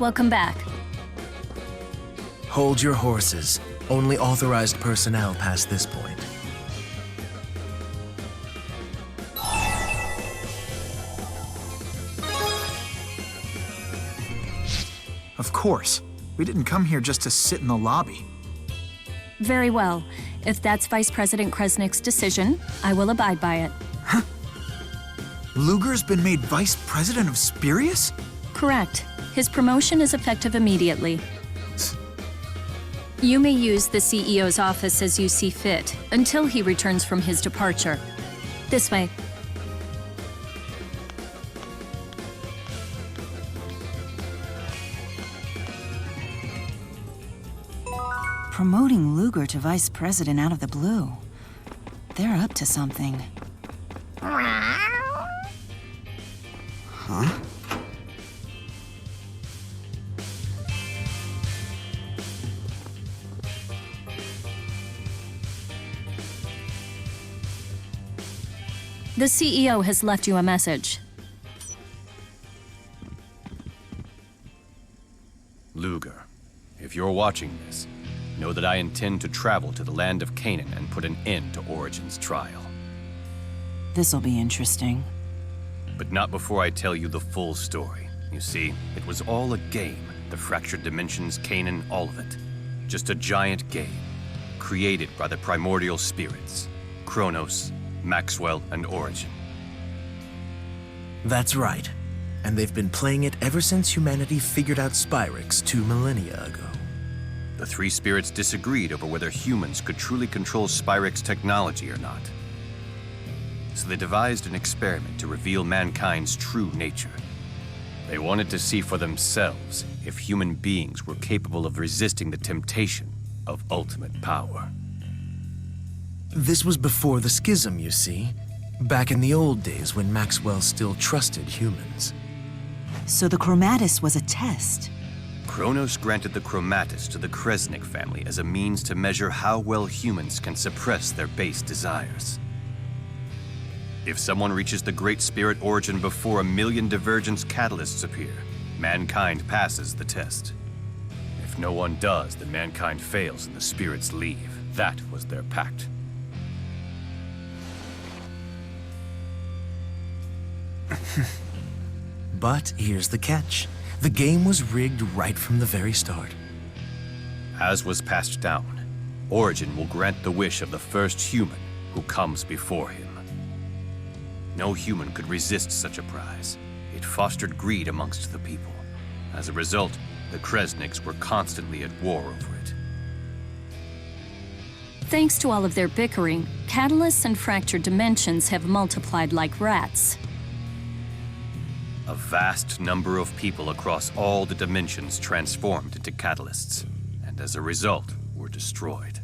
Welcome back. Hold your horses. Only authorized personnel past this point. Of course. We didn't come here just to sit in the lobby. Very well. If that's Vice President Kresnik's decision, I will abide by it. Huh? Luger's been made Vice President of Spirius? Correct. His promotion is effective immediately. You may use the CEO's office as you see fit, until he returns from his departure. This way. Promoting Luger to vice president out of the blue. They're up to something. Huh? The CEO has left you a message. Luger, if you're watching this, know that I intend to travel to the land of Canaan and put an end to Origin's trial. This'll be interesting. But not before I tell you the full story. You see, it was all a game. The fractured dimensions, Canaan, all of it. Just a giant game, created by the primordial spirits. Kronos, Maxwell, and Origin. That's right. And they've been playing it ever since humanity figured out Spyrix 2 millennia ago. The three spirits disagreed over whether humans could truly control Spyrix technology or not. So they devised an experiment to reveal mankind's true nature. They wanted to see for themselves if human beings were capable of resisting the temptation of ultimate power. This was before the schism, you see. Back in the old days when Maxwell still trusted humans. So the Chromatus was a test. Kronos granted the Chromatus to the Kresnik family as a means to measure how well humans can suppress their base desires. If someone reaches the Great Spirit Origin before 1 million divergence catalysts appear, mankind passes the test. If no one does, then mankind fails and the spirits leave. That was their pact. But here's the catch. The game was rigged right from the very start. As was passed down, Origin will grant the wish of the first human who comes before him. No human could resist such a prize. It fostered greed amongst the people. As a result, the Kresniks were constantly at war over it. Thanks to all of their bickering, catalysts and fractured dimensions have multiplied like rats. A vast number of people across all the dimensions transformed into catalysts, and as a result, were destroyed.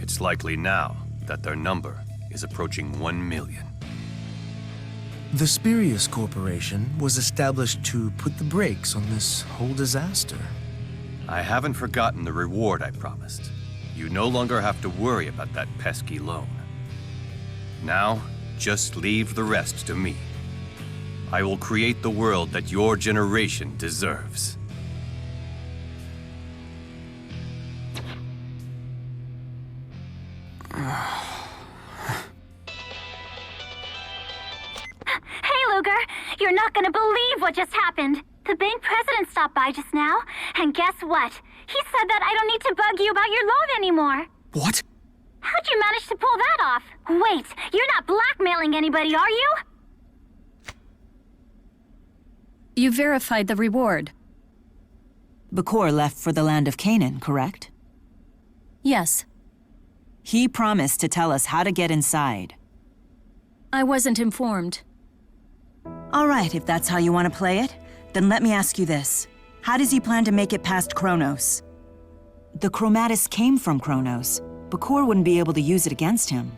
It's likely now that their number is approaching 1 million. The Spirius Corporation was established to put the brakes on this whole disaster. I haven't forgotten the reward I promised. You no longer have to worry about that pesky loan. Now, just leave the rest to me. I will create the world that your generation deserves. Hey, Luger! You're not gonna believe what just happened! The bank president stopped by just now, and guess what? He said that I don't need to bug you about your loan anymore. What? How'd you manage to pull that off? Wait, you're not blackmailing anybody, are you? You verified the reward. Bakor left for the land of Canaan, correct? Yes. He promised to tell us how to get inside. I wasn't informed. All right, if that's how you want to play it, then let me ask you this. How does he plan to make it past Kronos? The Chromatus came from Kronos. Bakor wouldn't be able to use it against him.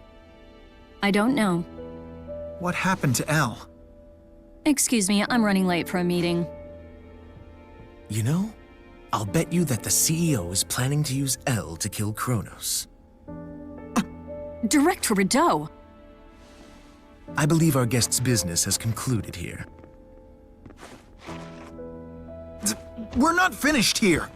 I don't know. What happened to Elle? Excuse me, I'm running late for a meeting. You know, I'll bet you that the CEO is planning to use L to kill Kronos. Direct to Rideau. I believe our guest's business has concluded here. We're not finished here.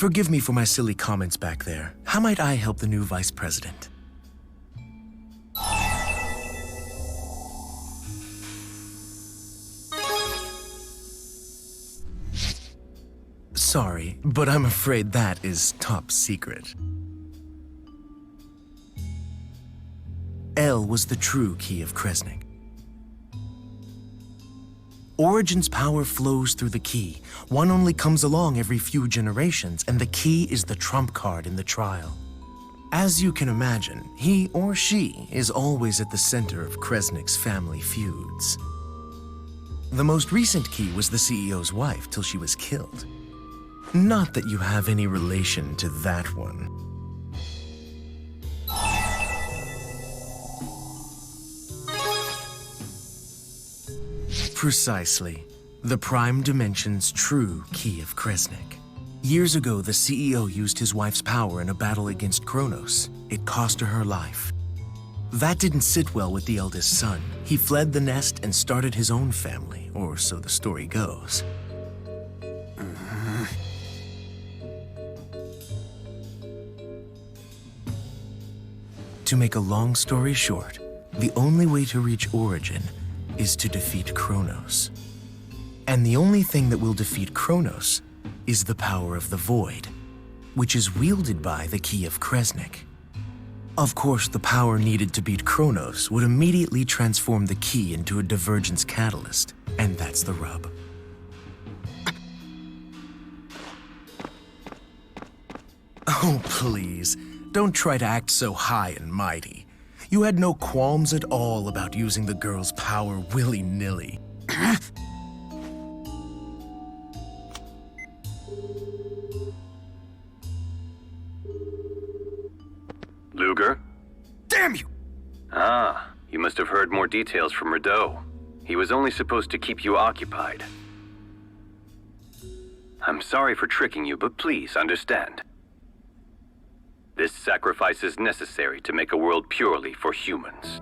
Forgive me for my silly comments back there. How might I help the new vice president? Sorry, but I'm afraid that is top secret. Elle was the true key of Kresnik. Origin's power flows through the key. One only comes along every few generations, and the key is the trump card in the trial. As you can imagine, he or she is always at the center of Kresnik's family feuds. The most recent key was the CEO's wife till she was killed. Not that you have any relation to that one. Precisely. The Prime Dimension's true key of Kresnik. Years ago, the CEO used his wife's power in a battle against Kronos. It cost her her life. That didn't sit well with the eldest son. He fled the nest and started his own family, or so the story goes. To make a long story short, the only way to reach Origin is to defeat Kronos. And the only thing that will defeat Kronos is the power of the Void, which is wielded by the Key of Kresnik. Of course, the power needed to beat Kronos would immediately transform the key into a divergence catalyst, and that's the rub. Oh, please, don't try to act so high and mighty. You had no qualms at all about using the girl's power willy-nilly. Luger? Damn you! Ah, you must have heard more details from Rideau. He was only supposed to keep you occupied. I'm sorry for tricking you, but please understand. This sacrifice is necessary to make a world purely for humans.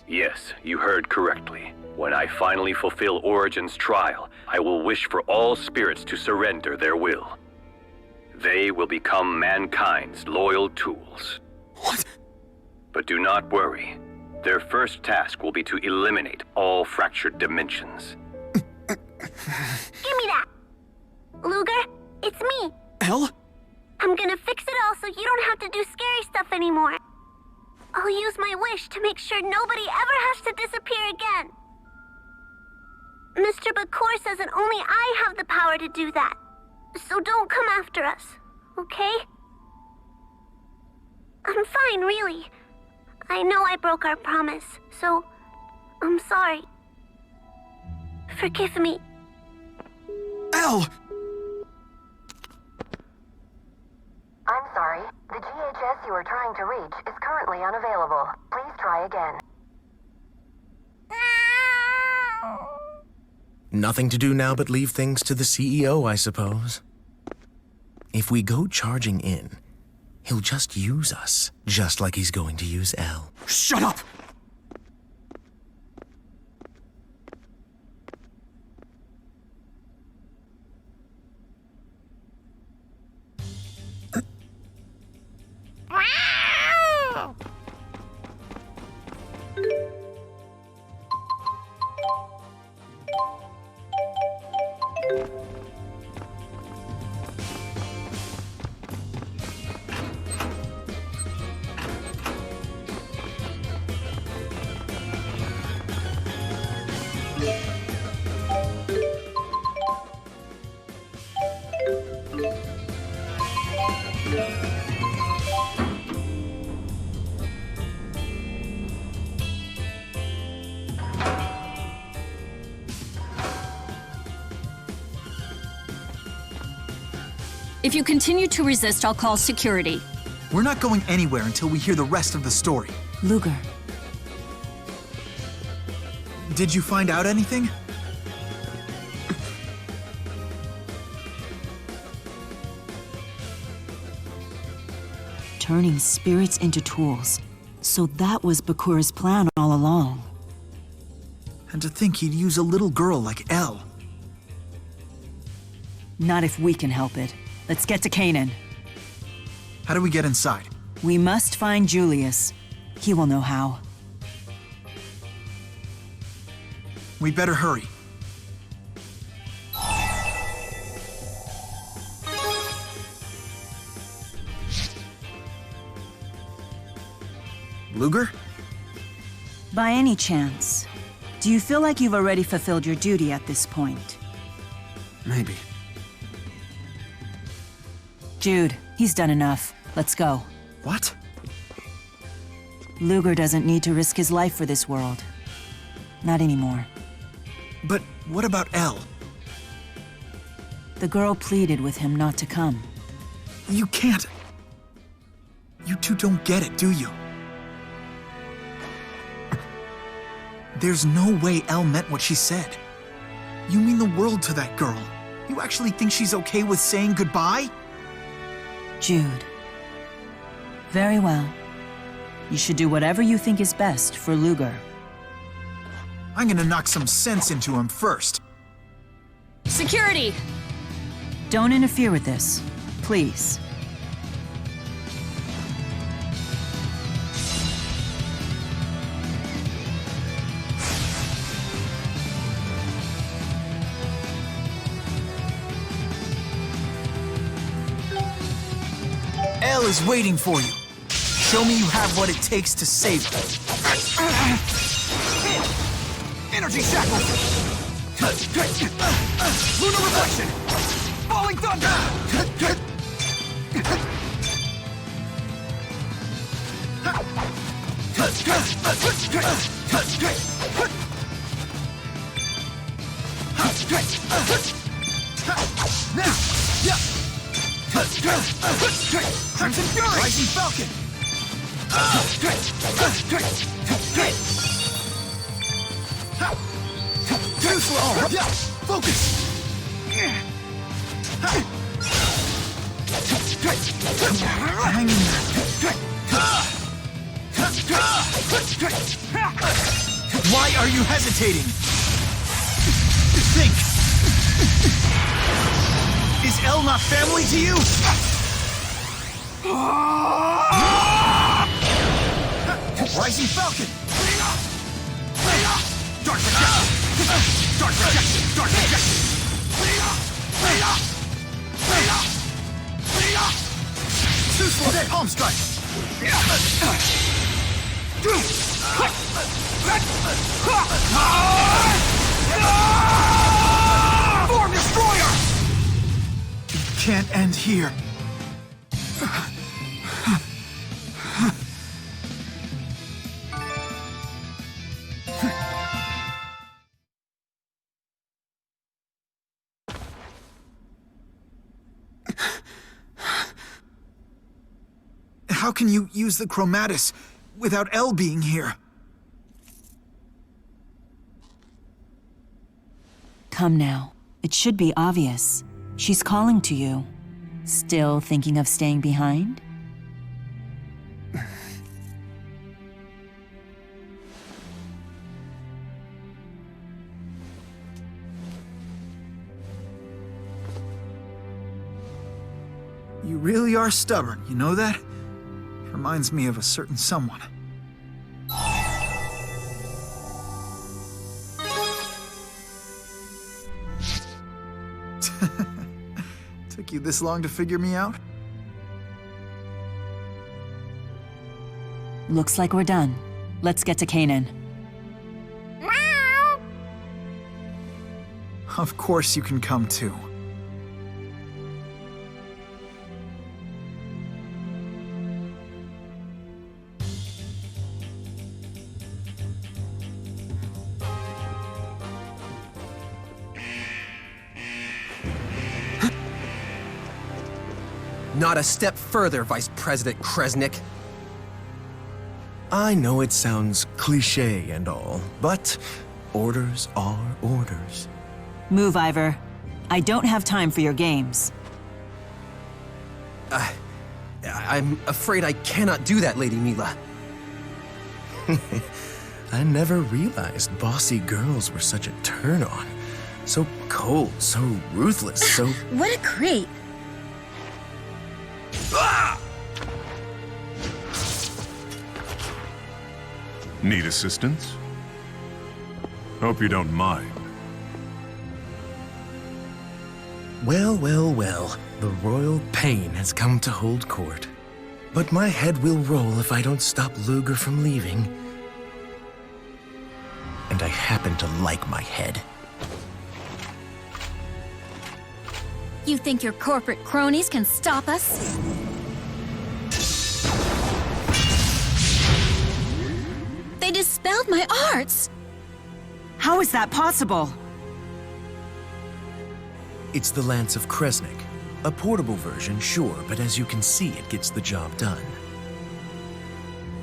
Yes, you heard correctly. When I finally fulfill Origin's trial, I will wish for all spirits to surrender their will. They will become mankind's loyal tools. What? But do not worry. Their first task will be to eliminate all fractured dimensions. Give me that! Luger, it's me. Elle? I'm gonna fix it all so you don't have to do scary stuff anymore. I'll use my wish to make sure nobody ever has to disappear again. Mr. Bakor says that only I have the power to do that. So don't come after us, okay? I'm fine, really. I know I broke our promise, so I'm sorry. Forgive me. Elle! I'm sorry. The GHS you are trying to reach is currently unavailable. Please try again. Nothing to do now but leave things to the CEO, I suppose. If we go charging in, he'll just use us, just like he's going to use Elle. Shut up! If you continue to resist, I'll call security. We're not going anywhere until we hear the rest of the story. Luger, Did you find out anything? turning spirits into tools. So that was Bakur's plan all along. And to think he'd use a little girl like Elle. Not if we can help it. Let's get to Canaan. How do we get inside? We must find Julius. He will know how. We better hurry. Luger? By any chance, do you feel like you've already fulfilled your duty at this point? Maybe. Jude, he's done enough. Let's go. What? Luger doesn't need to risk his life for this world. Not anymore. But what about Elle? The girl pleaded with him not to come. You can't. You two don't get it, do you? There's no way Elle meant what she said. You mean the world to that girl. You actually think she's okay with saying goodbye? Jude. Very well. You should do whatever you think is best for Luger. I'm gonna knock some sense into him first. Security! Don't interfere with this, please. Elle is waiting for you. Show me you have what it takes to save her. Energy shackle! Lunar reflection! Falling thunder! Crimson Fury! Rising Falcon! Too slow! Focus! Hang in there. Why are you hesitating? Think! Is Elle not family to you? Rising Falcon! Dark projection! Dark projection! Dark projection! Too slow! Dead palm strike! Form Destroyer! It can't end here. How can you use the Chromatis without Elle being here? Come now. It should be obvious. She's calling to you. Still thinking of staying behind? You really are stubborn, you know that? Reminds me of a certain someone. Took you this long to figure me out? Looks like we're done. Let's get to Kanan. Of course you can come too. Not a step further, Vice President Kresnik. I know it sounds cliché and all, but orders are orders. Move, Ivor. I don't have time for your games. I'm afraid I cannot do that, Lady Mila. I never realized bossy girls were such a turn-on. So cold, so ruthless, so... What a creep. Need assistance? Hope you don't mind. Well, well, well. The royal pain has come to hold court. But my head will roll if I don't stop Luger from leaving. And I happen to like my head. You think your corporate cronies can stop us? They dispelled my arts! How is that possible? It's the Lance of Kresnik. A portable version, sure, but as you can see, it gets the job done.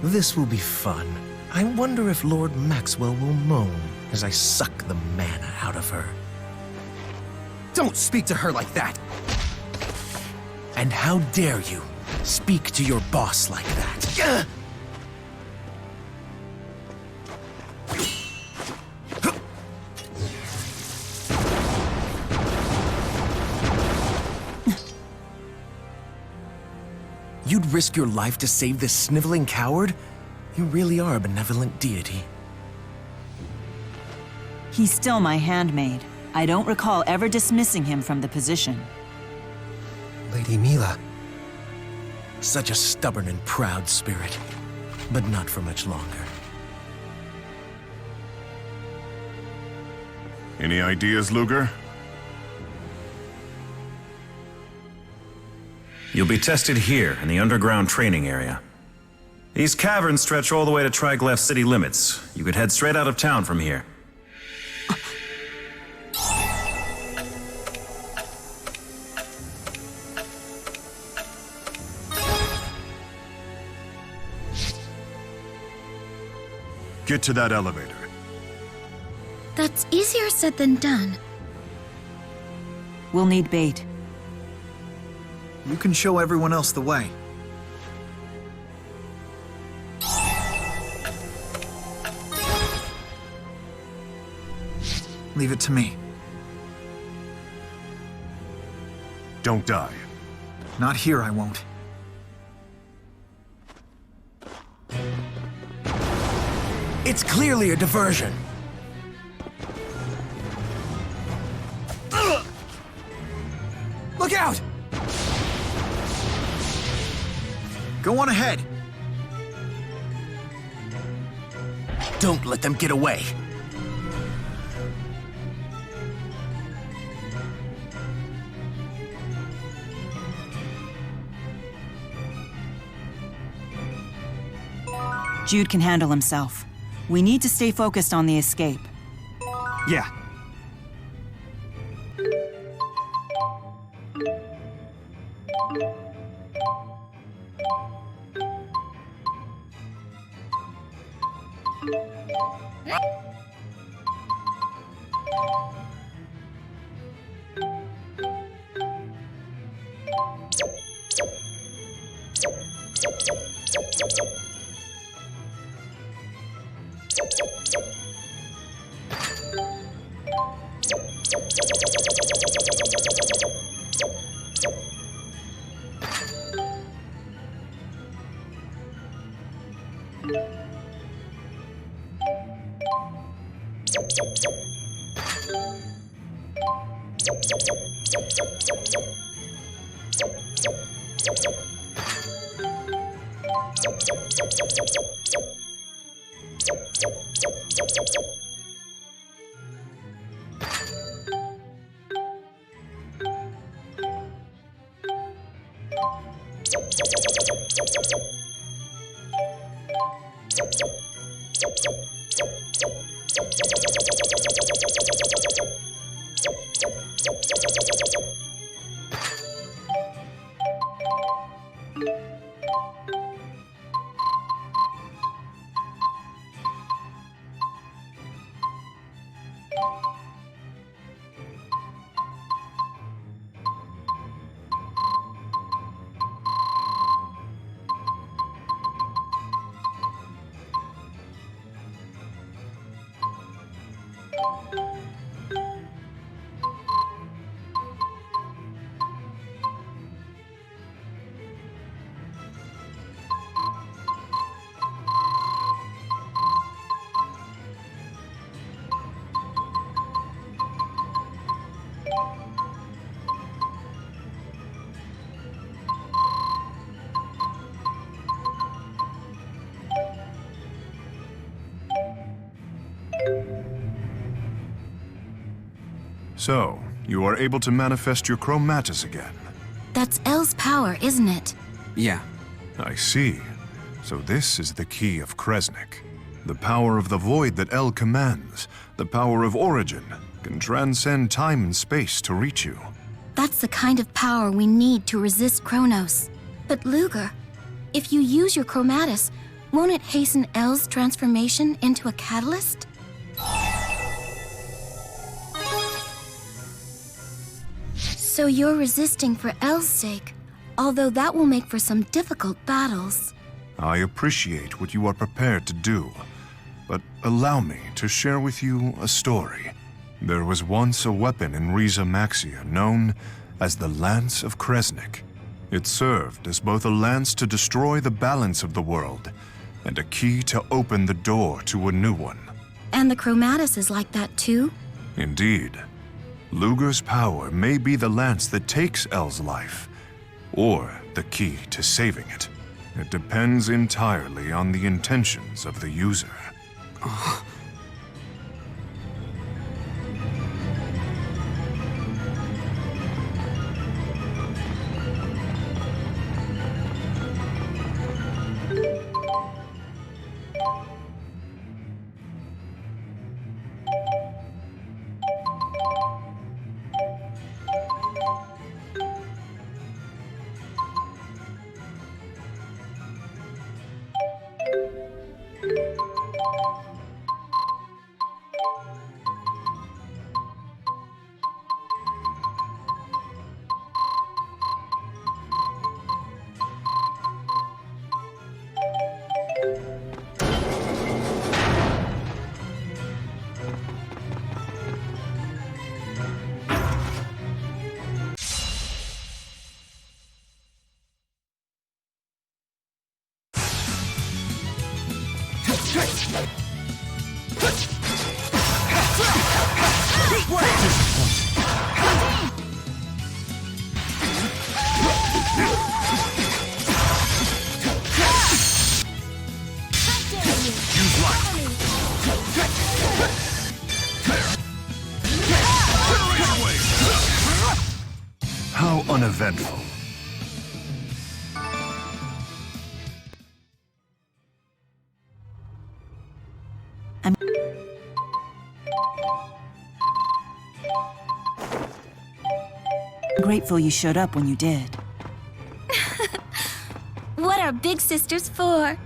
This will be fun. I wonder if Lord Maxwell will moan as I suck the mana out of her. Don't speak to her like that! And how dare you speak to your boss like that? Ugh! You'd risk your life to save this sniveling coward? You really are a benevolent deity. He's still my handmaid. I don't recall ever dismissing him from the position. Lady Mila. Such a stubborn and proud spirit, but not for much longer. Any ideas, Luger? You'll be tested here in the underground training area. These caverns stretch all the way to Triglav city limits. You could head straight out of town from here. Get to that elevator. That's easier said than done. We'll need bait. You can show everyone else the way. Leave it to me. Don't die. Not here, I won't. It's clearly a diversion. Look out! Go on ahead. Don't let them get away. Jude can handle himself. We need to stay focused on the escape. Yeah. So, you are able to manifest your chromatis again. That's L's power, isn't it? Yeah. I see. So this is the key of Kresnik. The power of the void that L commands, the power of origin, can transcend time and space to reach you. That's the kind of power we need to resist Kronos. But Luger, if you use your chromatis, won't it hasten L's transformation into a catalyst? So you're resisting for L's sake, although that will make for some difficult battles. I appreciate what you are prepared to do, but allow me to share with you a story. There was once a weapon in Riza Maxia known as the Lance of Kresnik. It served as both a lance to destroy the balance of the world and a key to open the door to a new one. And the chromatis is like that too? Indeed. Luger's power may be the lance that takes L's life, or the key to saving it. It depends entirely on the intentions of the user. How uneventful. I'm grateful you showed up when you did. What are big sisters for?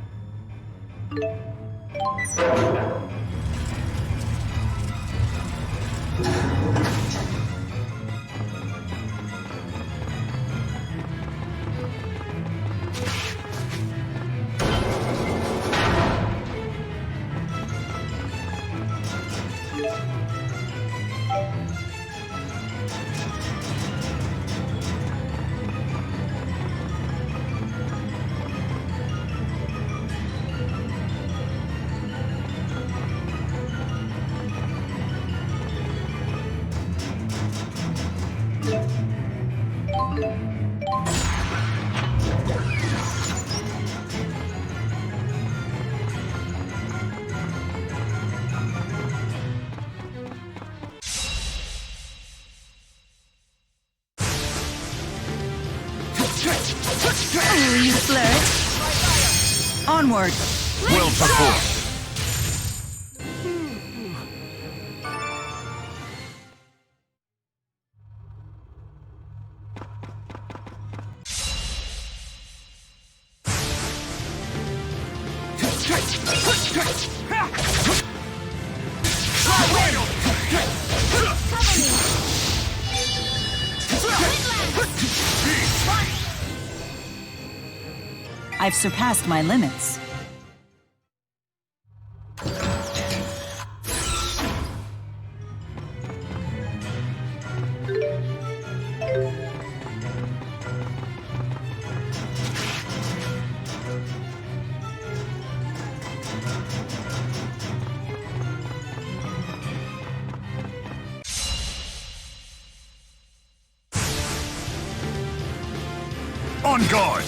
Oh, you flirt. Onward. Well performed. I've surpassed my limits. On guard!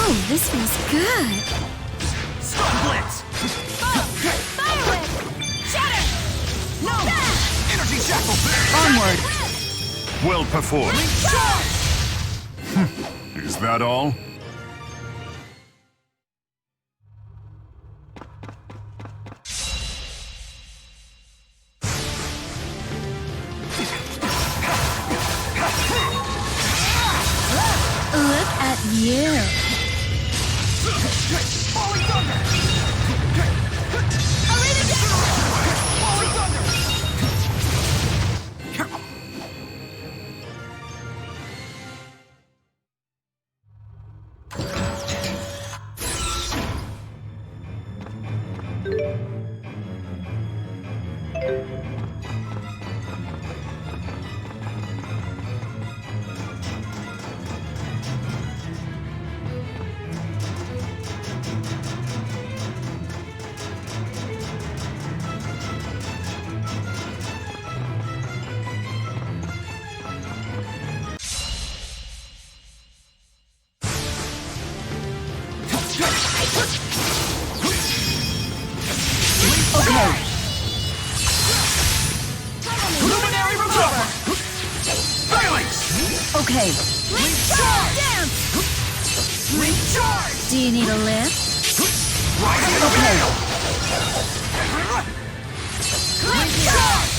Oh, this feels good. Stun Blitz! Fire Whip! Shatter! No! Energy Shackle! Onward! Well performed. Is that all? Look at you. Falling Thunder! Arena Dash! Falling Thunder! Luminary Revolver! Phalanx! Okay, Dance! Recharge! Do you need a lift? Rising Gale! Recharge!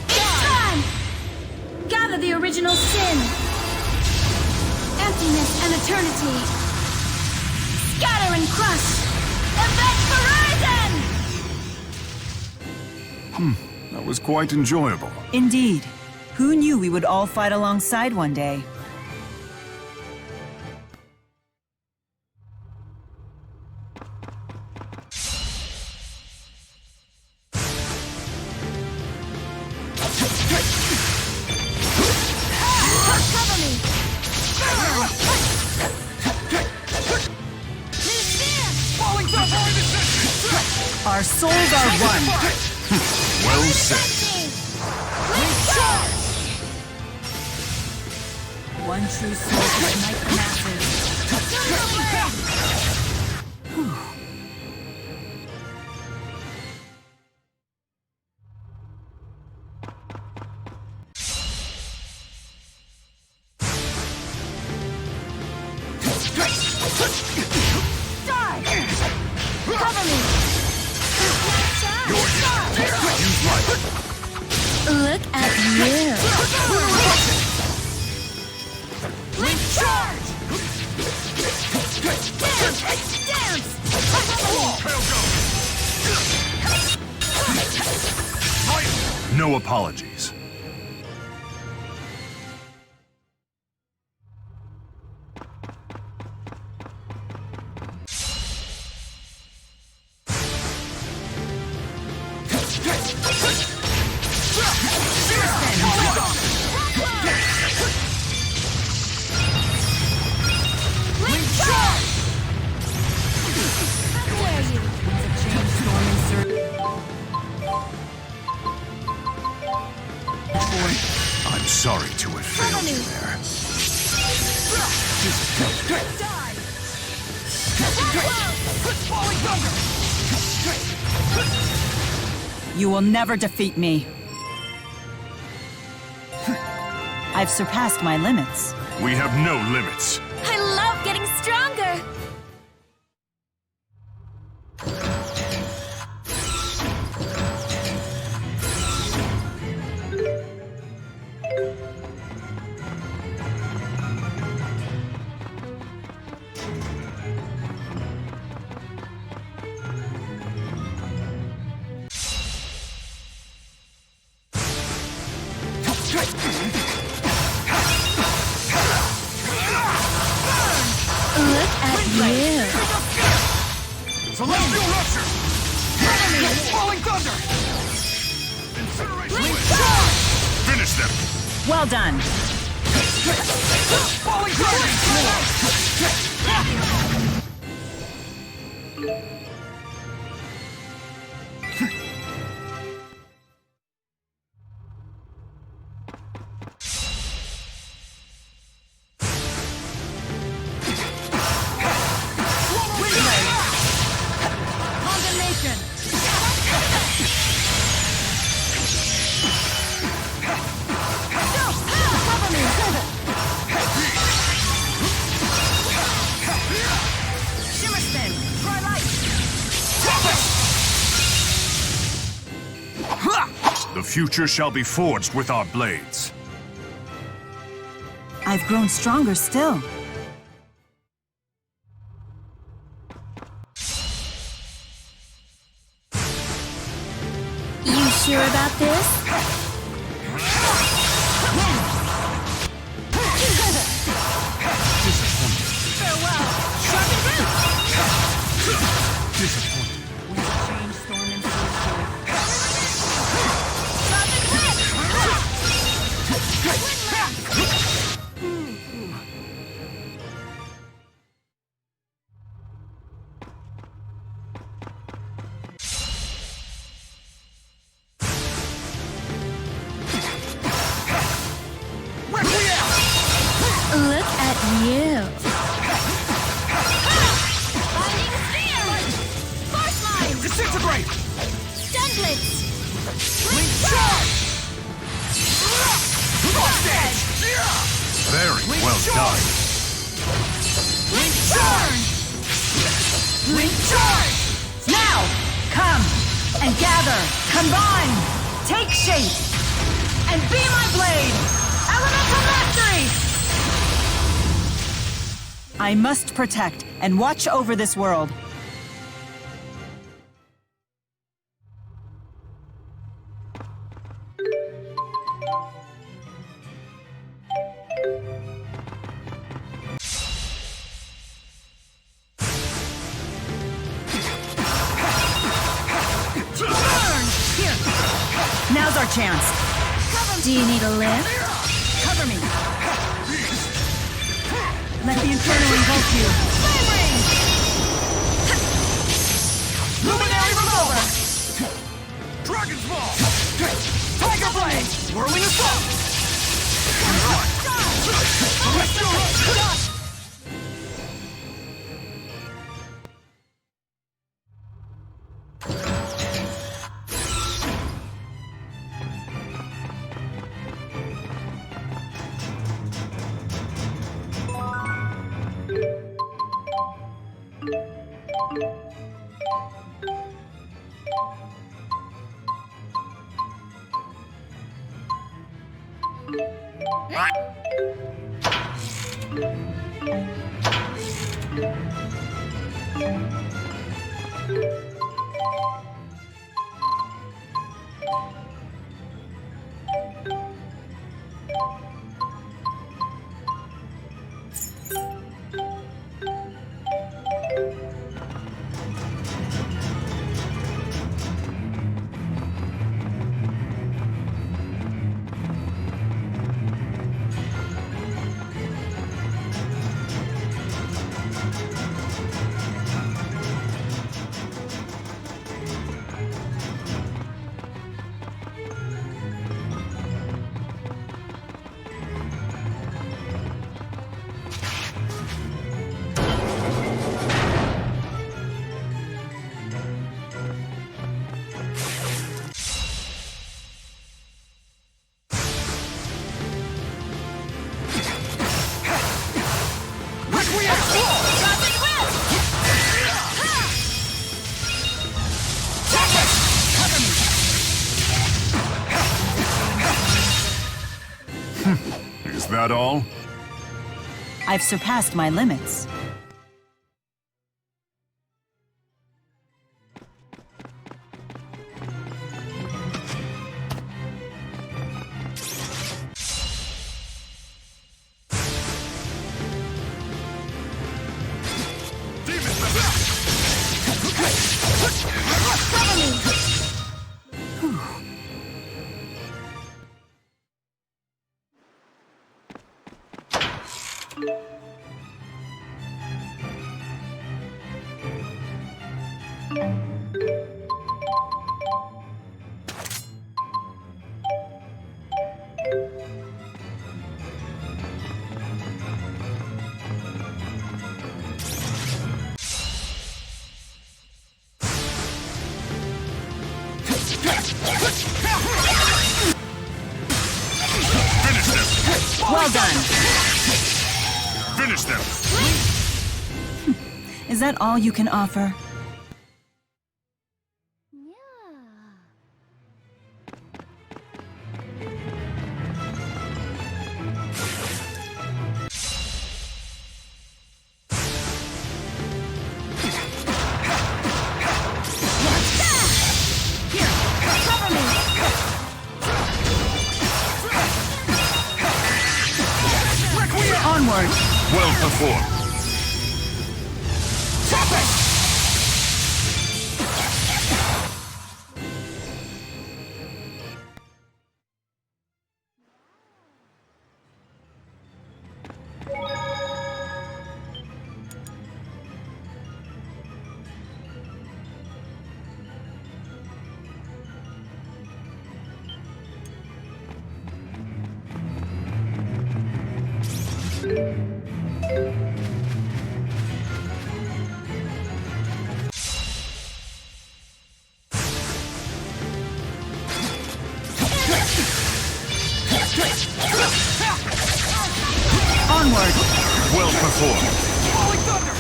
It's time! Gather the original sin. Emptiness and eternity. Scatter and crush. Event Horizon! That was quite enjoyable. indeed. Who knew we would all fight alongside one day? Cover me! Falling Thunder! Our souls are one. Well said. One true soul to unite the masses. Cover me! Use light. Look at you! Recharge! Dance! No apologies. I'm sorry to have failed you there. Falling Thunder! You will never defeat me. I've surpassed my limits. We have no limits. I love getting stronger! Look at you! Celestial Rupture! Falling Thunder! Incineration! Finish them. Well done. Falling Thunder! future shall be forged with our blades. I've grown stronger still. You sure about this? Farewell! Sharpen root! Disappointed. Wind change, storm, and Look at you. disintegrate! Stun Blitz! Wing charge! Very well done. Wing charge! Wing charge! Now, come and gather, combine, take shape, and be my blade! Elemental mastery! I must protect and watch over this world. Now's our chance. Do you need a lift? Cover me. Let the Inferno engulf you. Luminary revolver! Dragon's Ball! Tiger Blade! Whirling assault! Is that all? I've surpassed my limits. Well done. Finish them! Is that all you can offer? Onward! Well performed. Stop it! Onward! Well performed. Falling thunder!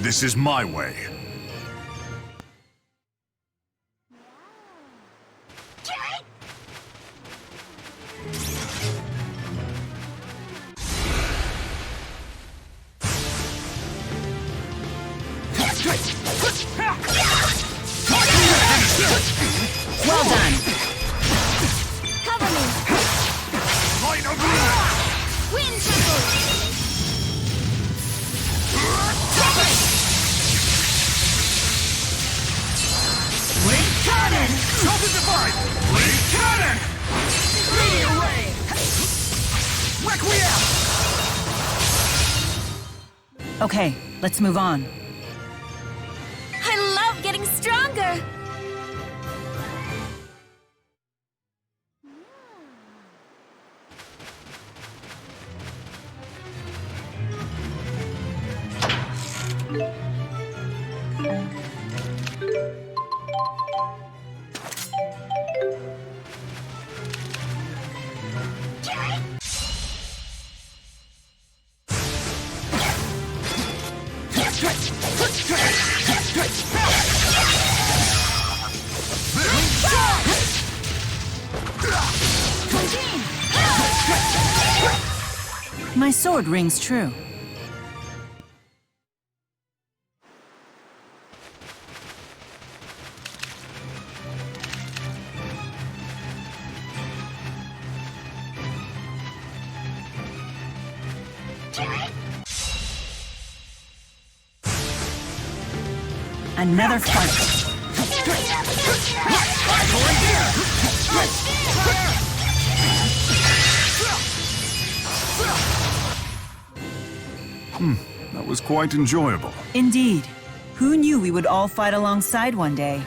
This is my way. Well done! Cover me! Light of blue. Wind temple! Blink cannon! Delta divide! Blink cannon! Meteor ray! Requiem! Okay, let's move on. I love getting stronger! My sword rings true. Another fight. That was quite enjoyable. Indeed. Who knew we would all fight alongside one day?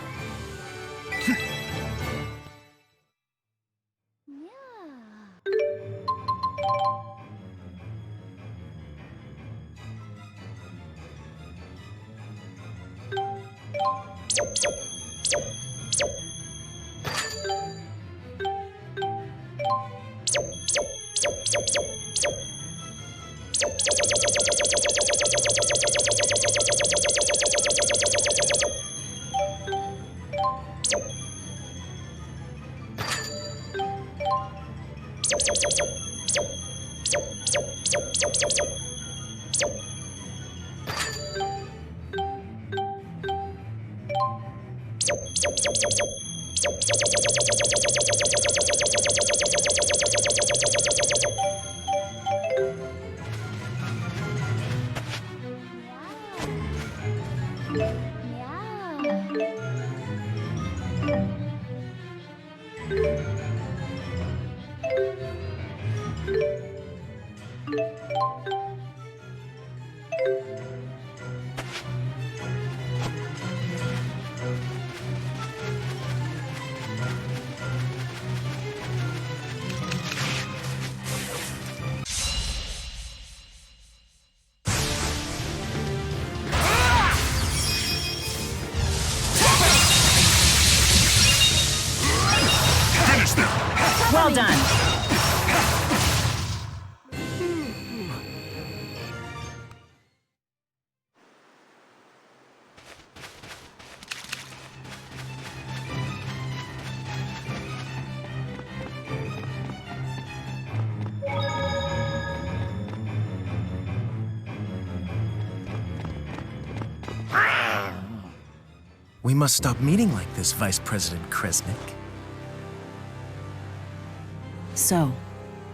Well done. We must stop meeting like this, Vice President Kresnik. So,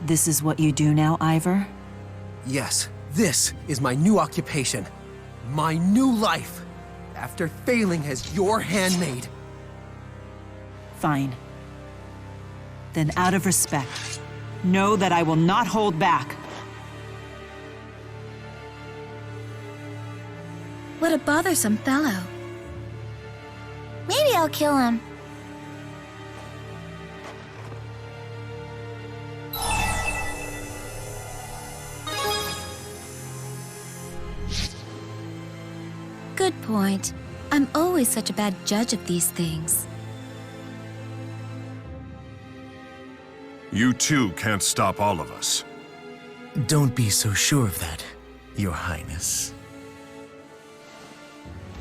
this is what you do now, Ivor? Yes, this is my new occupation. My new life. After failing as your handmaid. Fine. Then out of respect, know that I will not hold back. What a bothersome fellow. Maybe I'll kill him. Good point. I'm always such a bad judge of these things. You too can't stop all of us. Don't be so sure of that, Your Highness.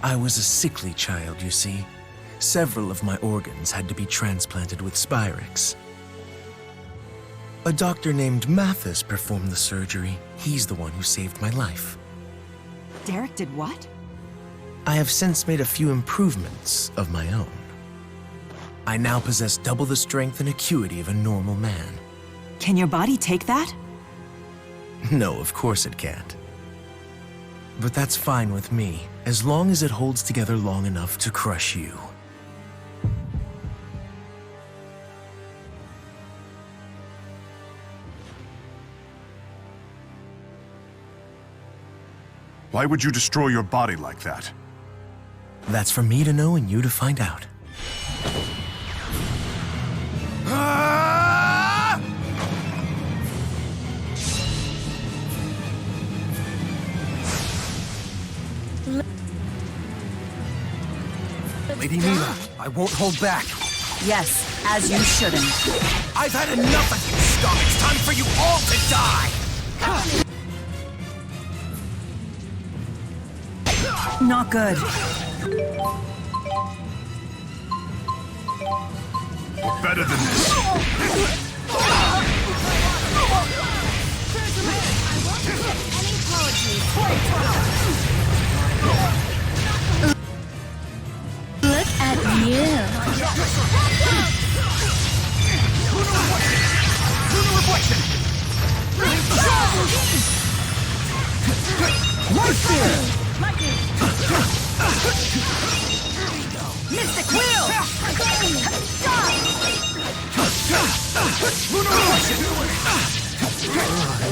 I was a sickly child, you see. Several of my organs had to be transplanted with Spyrix. A doctor named Mathis performed the surgery. He's the one who saved my life. Derek did what? I have since made a few improvements of my own. I now possess double the strength and acuity of a normal man. Can your body take that? No, of course it can't. But that's fine with me, as long as it holds together long enough to crush you. Why would you destroy your body like that? That's for me to know and you to find out. Lady Mila, I won't hold back. Yes, as you shouldn't. I've had enough of you, scum! It's time for you all to die! Not good. We're better than this. Look at you. Mystic Wheel!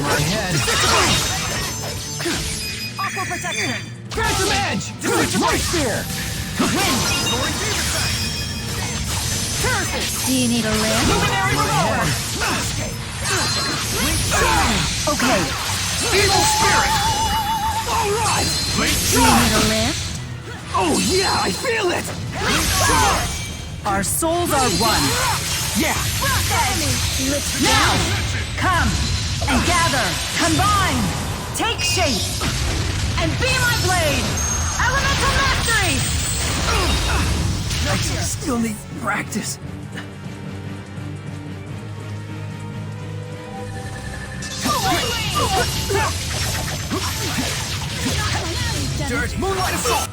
My head. Aqua Protection! Phantom Edge! Right Spear! Do you need a lift? Luminary Revolver! Okay, Evil Spirit! Alright! Do you need a lift? Oh yeah, I feel it! our souls are one. Yeah! Now, come and gather, combine, take shape, and be my blade. Elemental mastery. I still need practice. Dirty Moonlight Assault!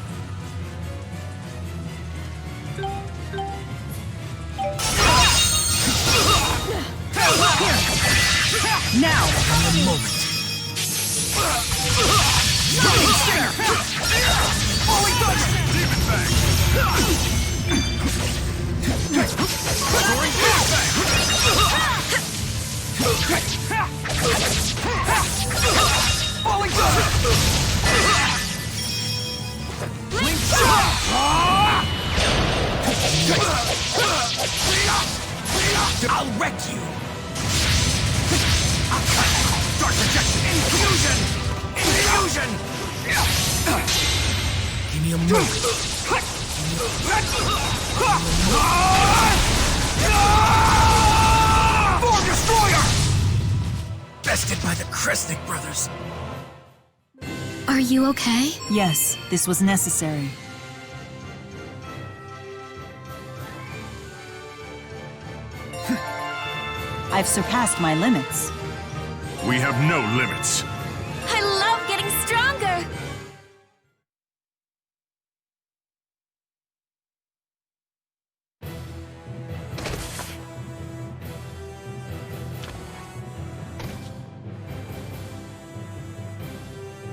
Now, The moment. Falling Thunder! Demon Fang! Soaring Demon Fang! Falling Thunder! Link Shot! I'll wreck you! Dark Projection! Infusion! Infusion! Give me a moment. Form Destroyer! Bested by the Kresnik brothers. Are you okay? yes, this was necessary. I've surpassed my limits. We have no limits. I love getting stronger!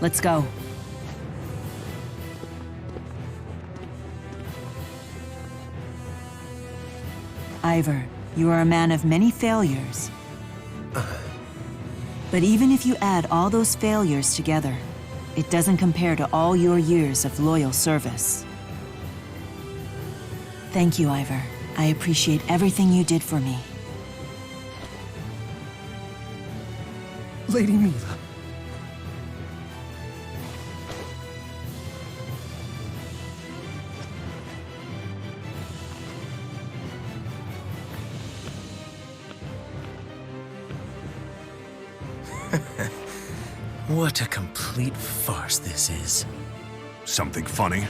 Let's go. Ivor, you are a man of many failures. But even if you add all those failures together, it doesn't compare to all your years of loyal service. Thank you, Ivor. I appreciate everything you did for me. Lady Mila. What a complete farce this is. Something funny?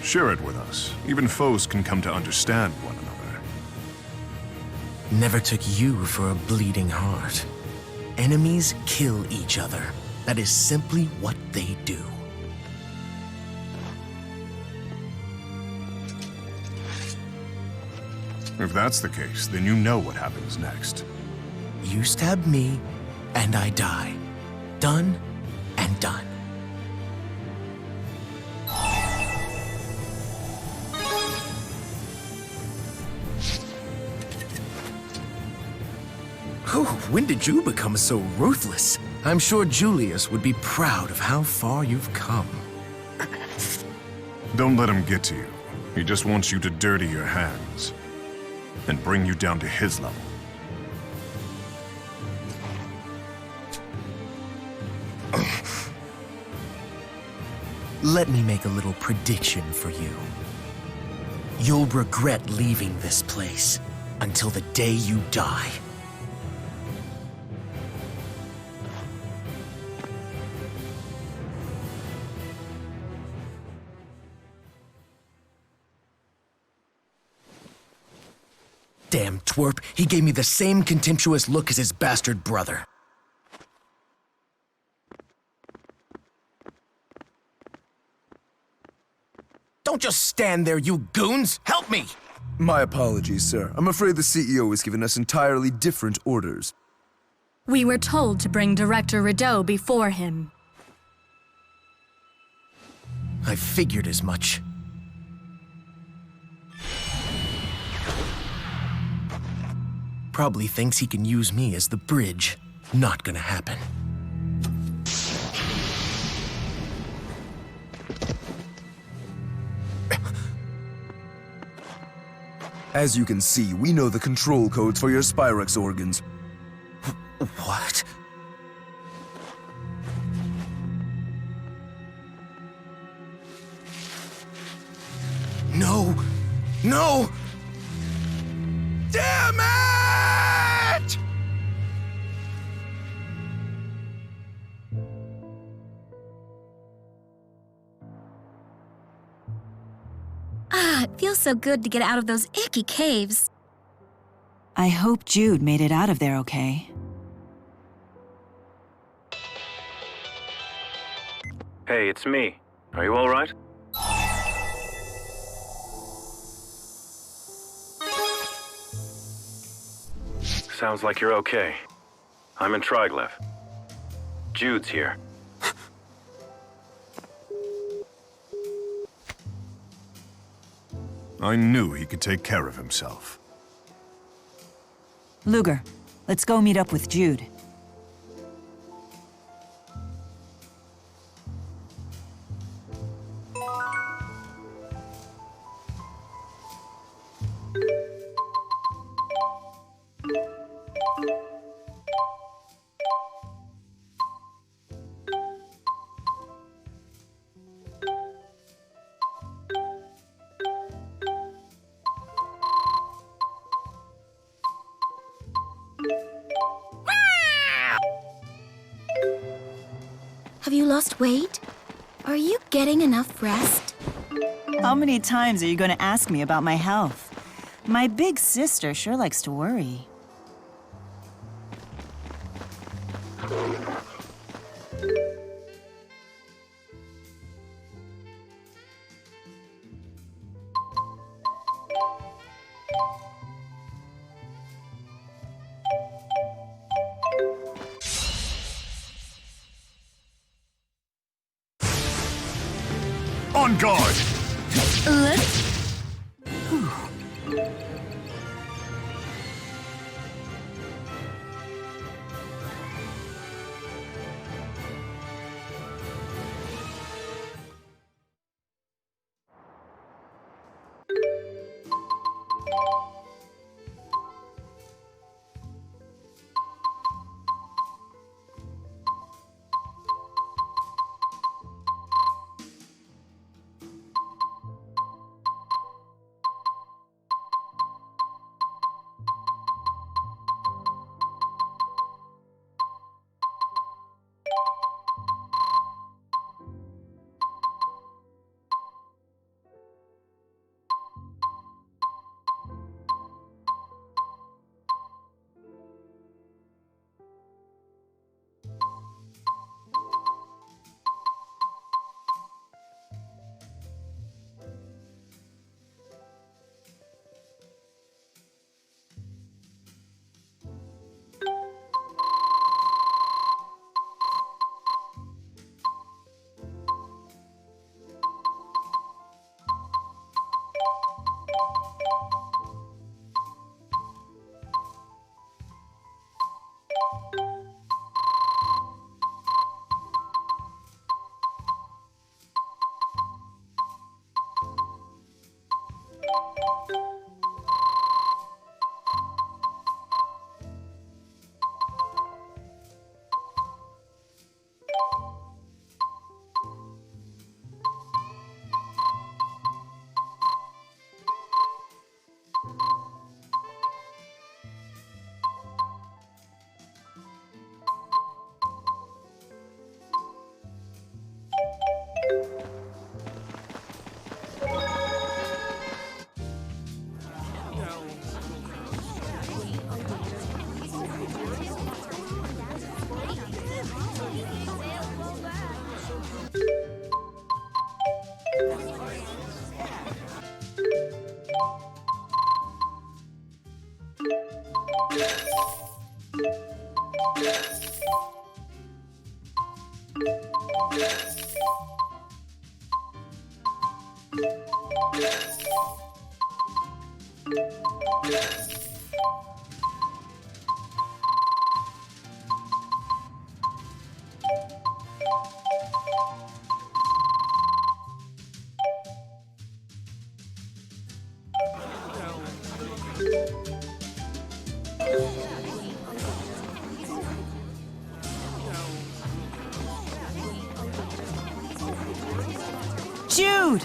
Share it with us. Even foes can come to understand one another. Never took you for a bleeding heart. Enemies kill each other. That is simply what they do. If that's the case, then you know what happens next. You stab me, and I die. Done and done. When did you become so ruthless? I'm sure Julius would be proud of how far you've come. Don't let him get to you. He just wants you to dirty your hands and bring you down to his level. Let me make a little prediction for you. You'll regret leaving this place until the day you die. Damn twerp, he gave me the same contemptuous look as his bastard brother. Don't just stand there, you goons! Help me! My apologies, sir. I'm afraid the CEO has given us entirely different orders. We were told to bring Director Rideau before him. I figured as much. Probably thinks he can use me as the bridge. Not gonna happen. As you can see, we know the control codes for your Spyrex organs. What? No! No! Damn it! Ah, it feels so good to get out of those icky caves. I hope Jude made it out of there okay. Hey, it's me. Are you all right? Sounds like you're okay. I'm in Triglyph. Jude's here. I knew he could take care of himself. Luger, let's go meet up with Jude. Have you lost weight? Are you getting enough rest? How many times are you going to ask me about my health? My big sister sure likes to worry. On guard! Let's... Jude!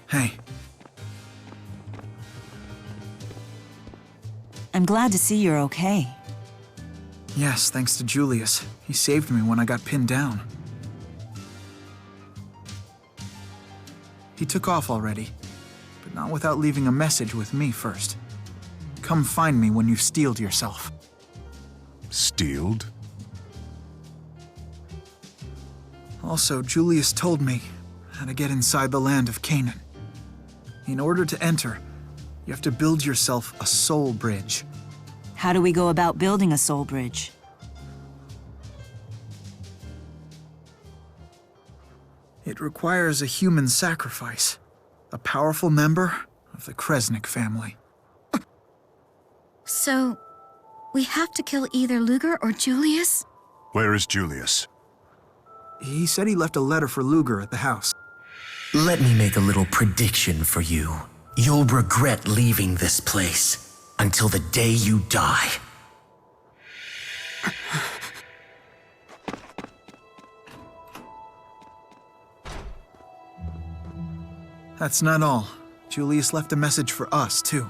Hey. I'm glad to see you're okay. Yes, thanks to Julius. He saved me when I got pinned down. He took off already, but not without leaving a message with me first. Come find me when you've steeled yourself. Steeled? Also, Julius told me how to get inside the land of Canaan. In order to enter, you have to build yourself a soul bridge. How do we go about building a soul bridge? It requires a human sacrifice. A powerful member of the Kresnik family. So, we have to kill either Luger or Julius? Where is Julius? He said he left a letter for Luger at the house. Let me make a little prediction for you. You'll regret leaving this place until the day you die. That's not all. Julius left a message for us, too.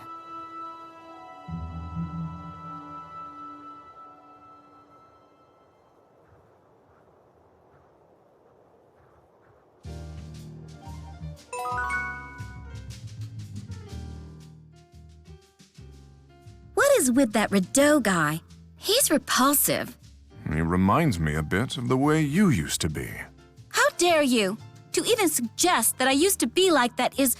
What is with that Rideau guy? He's repulsive. He reminds me a bit of the way you used to be. How dare you? To even suggest that I used to be like that is,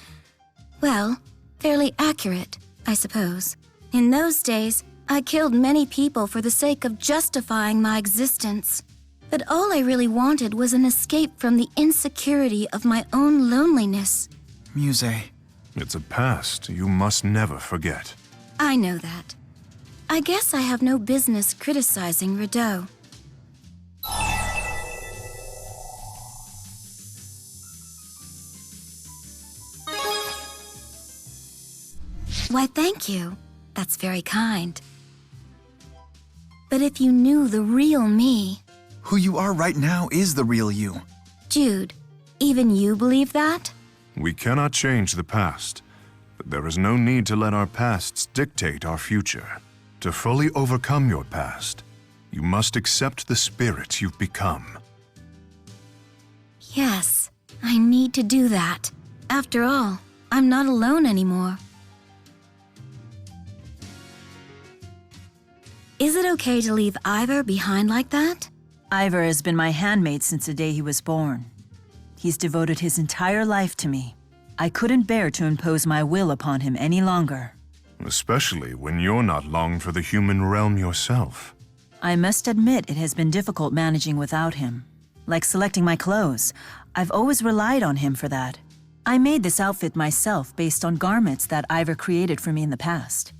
well, fairly accurate, I suppose. In those days, I killed many people for the sake of justifying my existence. But all I really wanted was an escape from the insecurity of my own loneliness. Muse. It's a past you must never forget. I know that. I guess I have no business criticizing Rideau. Why, thank you. That's very kind. But if you knew the real me... Who you are right now is the real you. Jude, even you believe that? We cannot change the past, but there is no need to let our pasts dictate our future. To fully overcome your past, you must accept the spirit you've become. Yes, I need to do that. After all, I'm not alone anymore. Is it okay to leave Ivor behind like that? Ivor has been my handmaid since the day he was born. He's devoted his entire life to me. I couldn't bear to impose my will upon him any longer. Especially when you're not long for the human realm yourself. I must admit it has been difficult managing without him. Like selecting my clothes, I've always relied on him for that. I made this outfit myself based on garments that Ivor created for me in the past.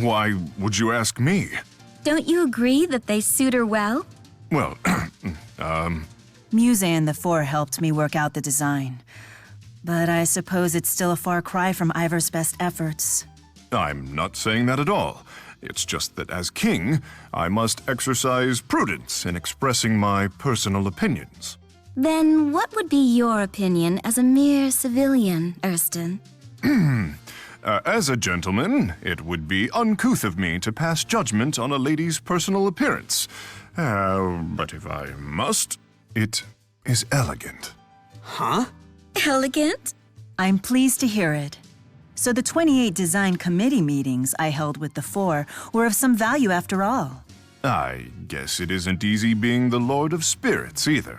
Why would you ask me? Don't you agree that they suit her well? Well, Muse and the Four helped me work out the design. But I suppose it's still a far cry from Ivor's best efforts. I'm not saying that at all. It's just that as king, I must exercise prudence in expressing my personal opinions. Then what would be your opinion as a mere civilian, Erston? As a gentleman, it would be uncouth of me to pass judgment on a lady's personal appearance. But if I must, it is elegant. Huh? Elegant? I'm pleased to hear it. So the 28 design committee meetings I held with the Four were of some value after all. I guess it isn't easy being the Lord of Spirits either.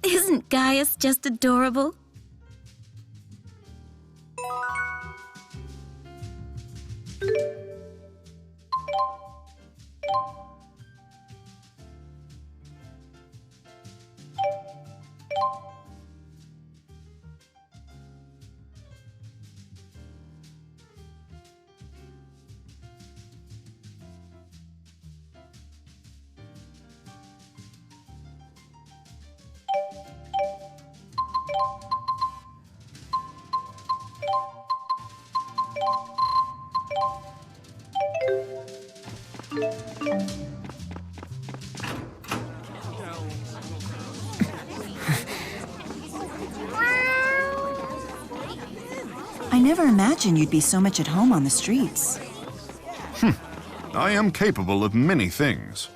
Isn't Gaius just adorable? I never imagined you'd be so much at home on the streets. I am capable of many things.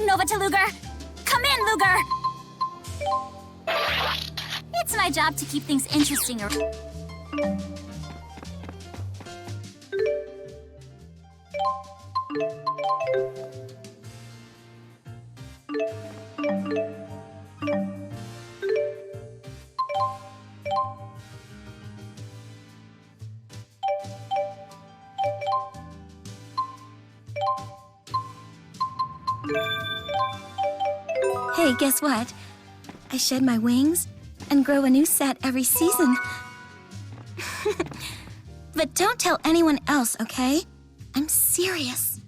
Nova to Luger! Come in, Luger! It's my job to keep things interesting. Hey, guess what? I shed my wings and grow a new set every season. But don't tell anyone else, okay? I'm serious.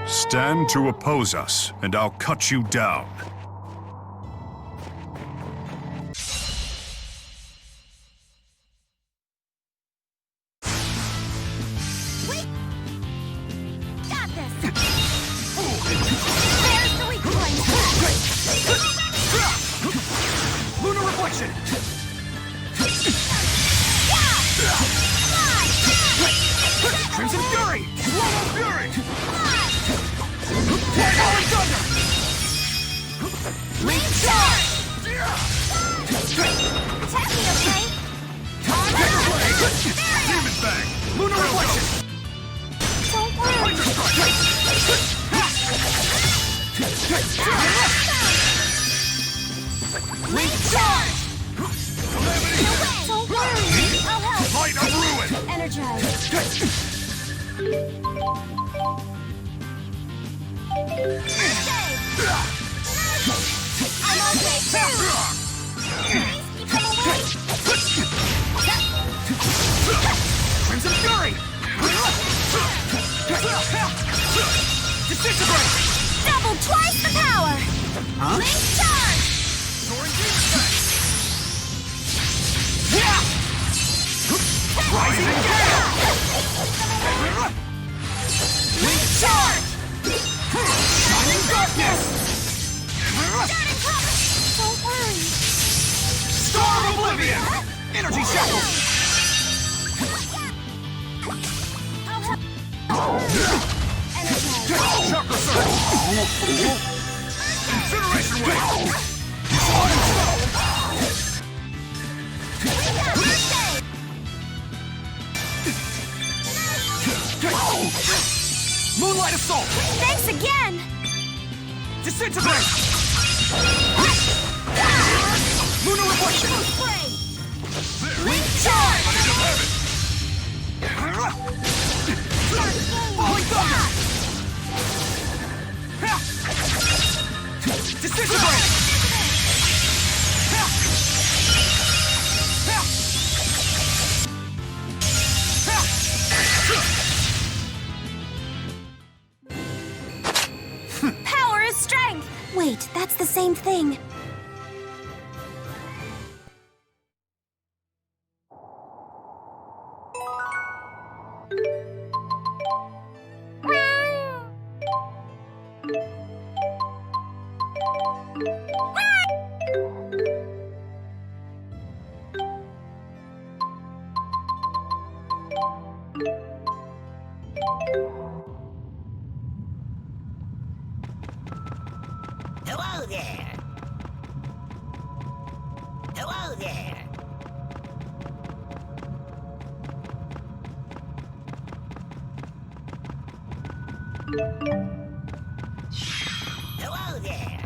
Stand to oppose us, and I'll cut you down. Got this! There's the weak point! Lunar reflection! Crimson Fury! Global Fury! Falling Thunder! Leap charge! Protect me, okay? Demon Bang! Lunar reflection! Don't worry! Leap charge! Don't worry! I'll help! Light of ruin! Energize! I'm okay too! Keep them away! Crimson Fury! Disintegrate! Double twice the power! Huh? Link charge! Soaring Demon Bang! Rising Gale! Link charge! Shining Darkness! Don't worry! Star of Oblivion! Energy Shackle! Chakra Surge! Incineration Wave! Moonlight Assault! Thanks again! Disintegrate! Lunar Reflection! Link charge! Falling Thunder! Disintegrate! strength! Wait, that's the same thing. Hello there. Hello there. Hello there.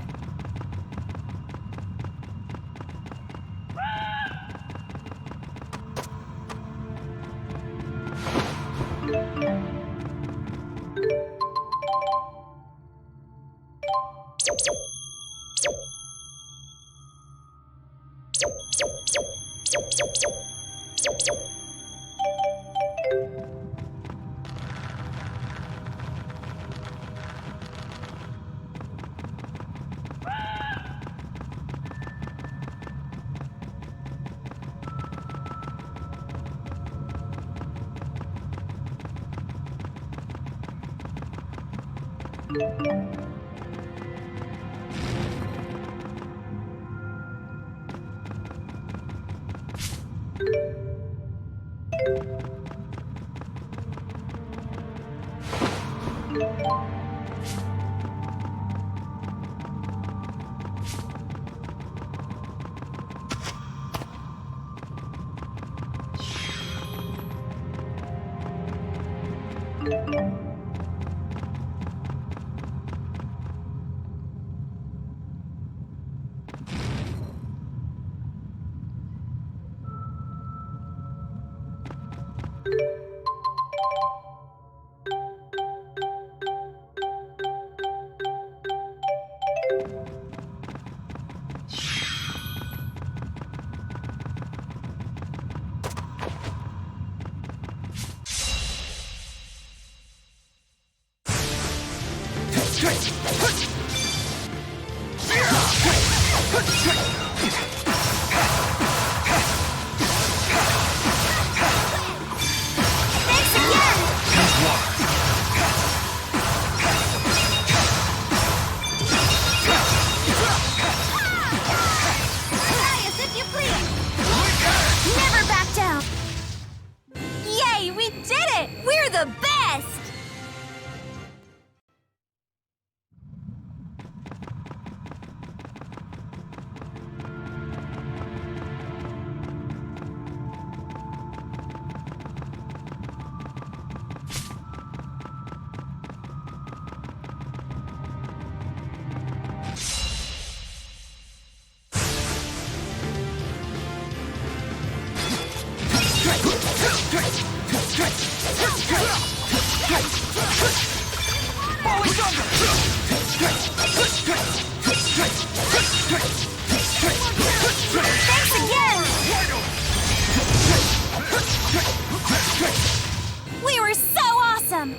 We were so awesome!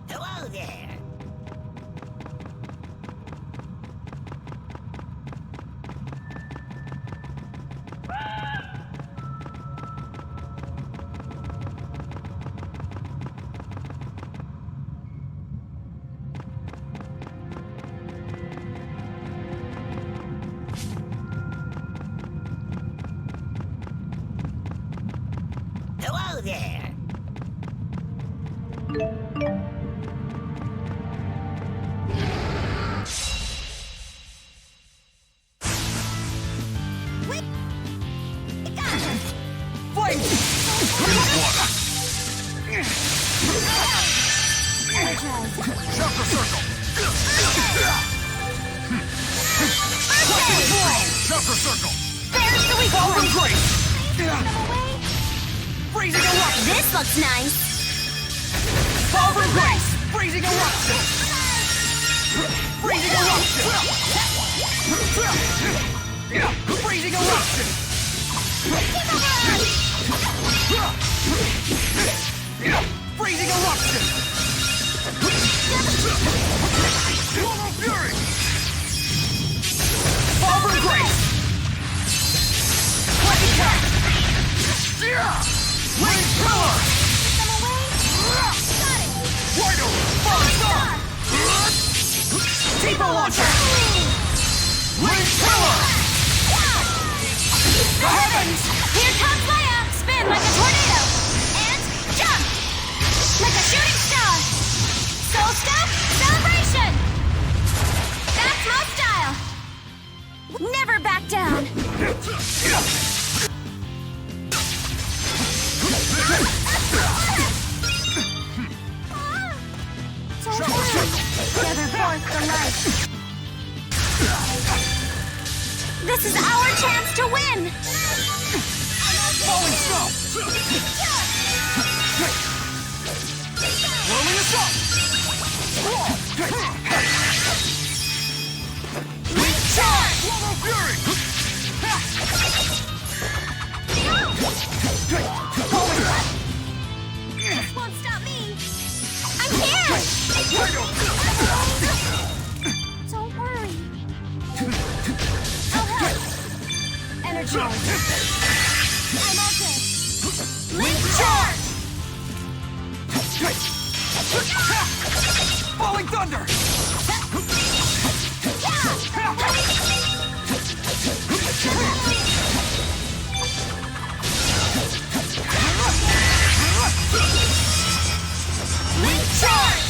Hello there. Hello there. Chakra circle! Chakra circle! There's the weak Fall from point! grace! Freezing eruption! This looks nice! Fall from grace! Freezing eruption! Freezing eruption! Freezing eruption! Freezing eruption! Normal fury! Fall from grace! Lightning cat! Wing pillar! Get them away! Got it! Rhino! Falling star! Deeper launcher! Wing pillar! The heavens! Here comes Leia! Spin like a tornado! And jump! Like a shooting star! Soul Step Celebration! That's my style! Never back down! Gather forth the light! This is our chance to win! Falling snow! Rolling assault! Recharge! Normal fury! This won't stop me! I'm here! Don't worry. I'll help. Energize. I'm okay. Link charge! Falling thunder! Link charge!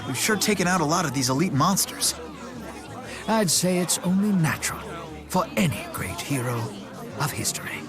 We've sure taken out a lot of these elite monsters. I'd say it's only natural for any great hero of history.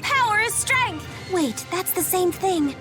Power is strength! Wait, that's the same thing.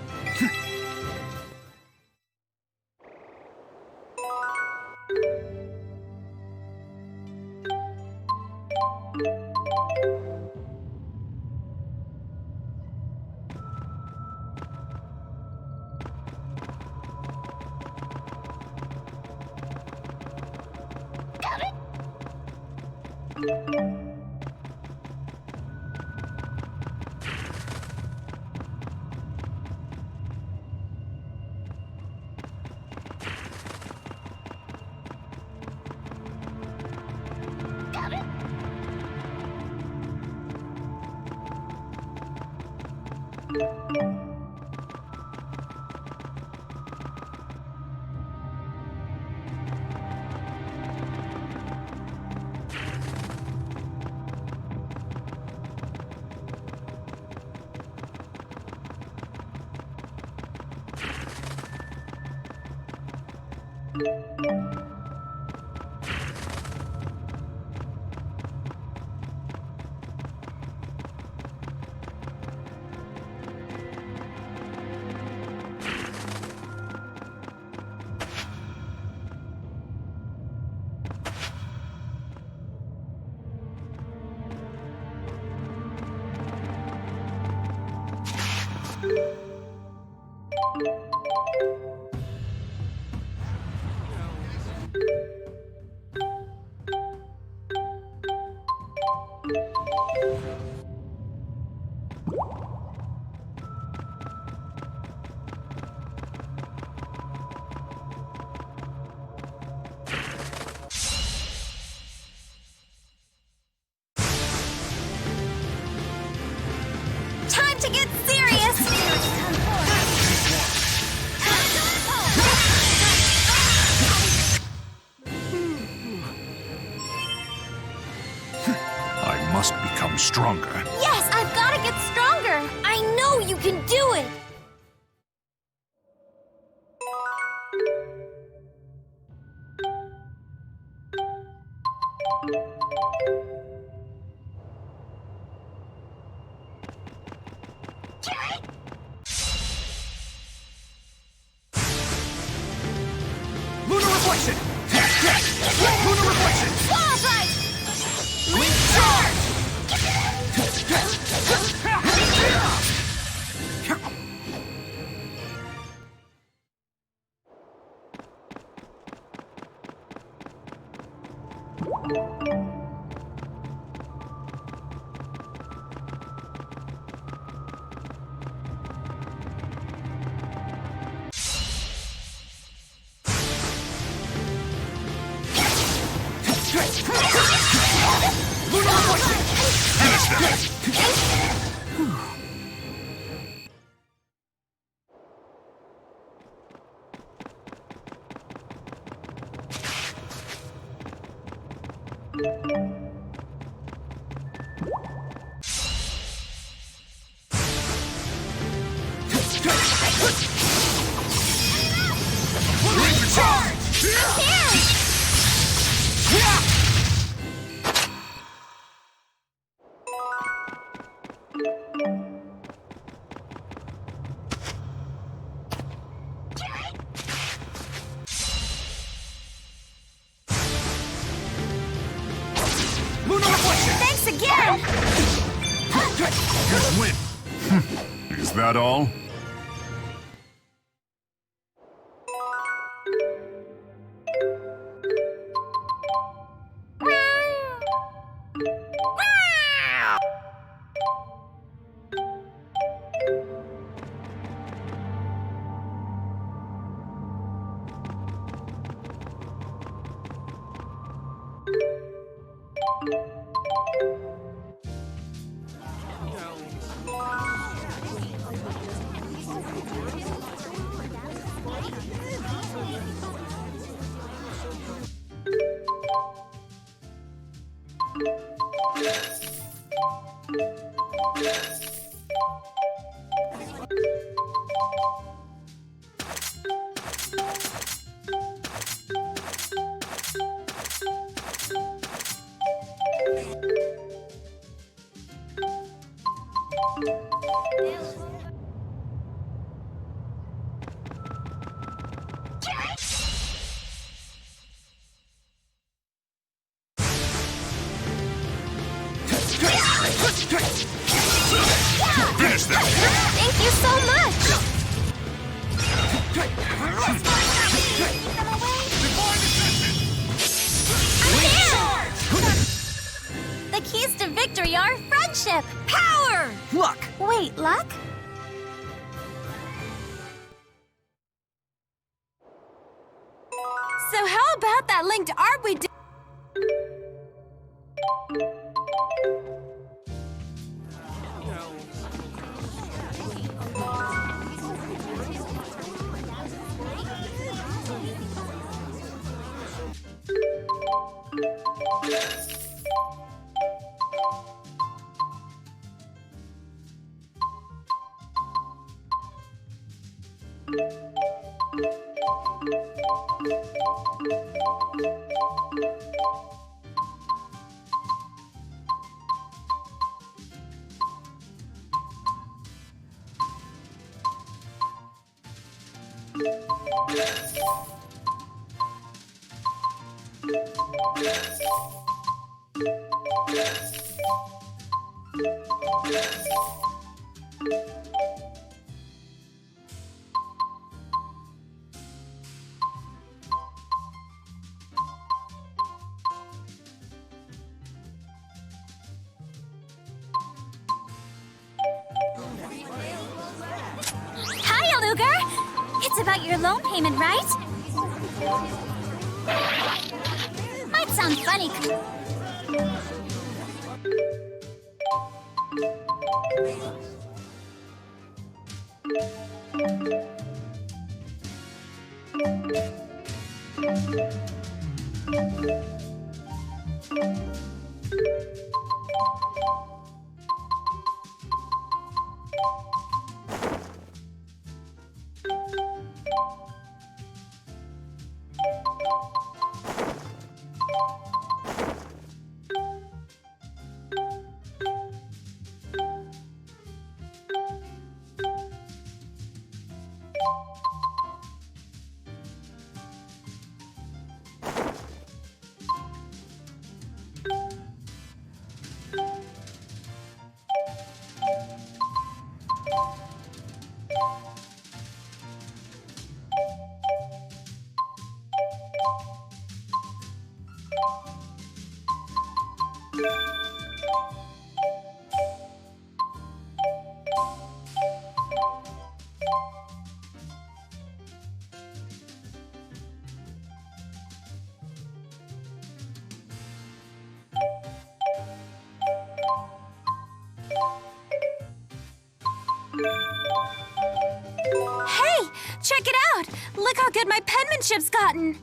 Time to get serious! I must become stronger. Yes, I've got to get stronger! I know you can do it! Lunar reflection! Lunar reflection! Wall right! Leap charge! Thanks again! Win. Is that all? Finish them! Thank you so much! The keys to victory are friendship, power, luck. Wait, luck? So how about that linked art we did? Hiya, Luger! It's about your loan payment, right? Might sound funny. Check it out! Look how good my penmanship's gotten!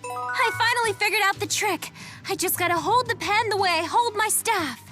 I finally figured out the trick. I just gotta hold the pen the way I hold my staff.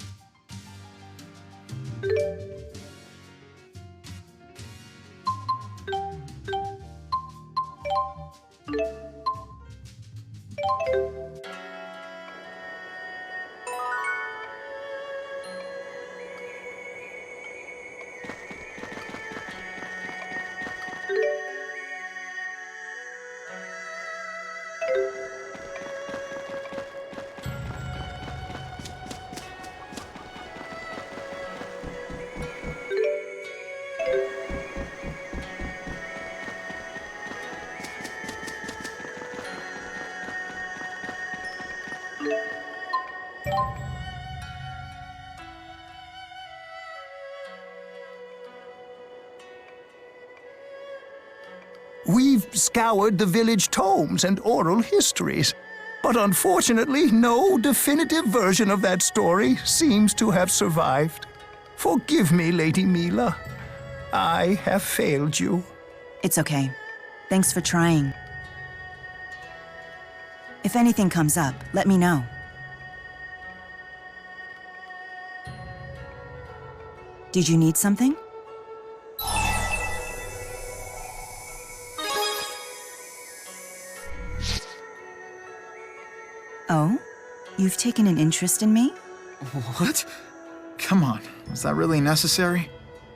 We've scoured the village tomes and oral histories, but unfortunately no definitive version of that story seems to have survived. Forgive me, Lady Mila. I have failed you. It's okay. Thanks for trying. If anything comes up, let me know. Did you need something? Oh? You've taken an interest in me? What? Come on, was that really necessary?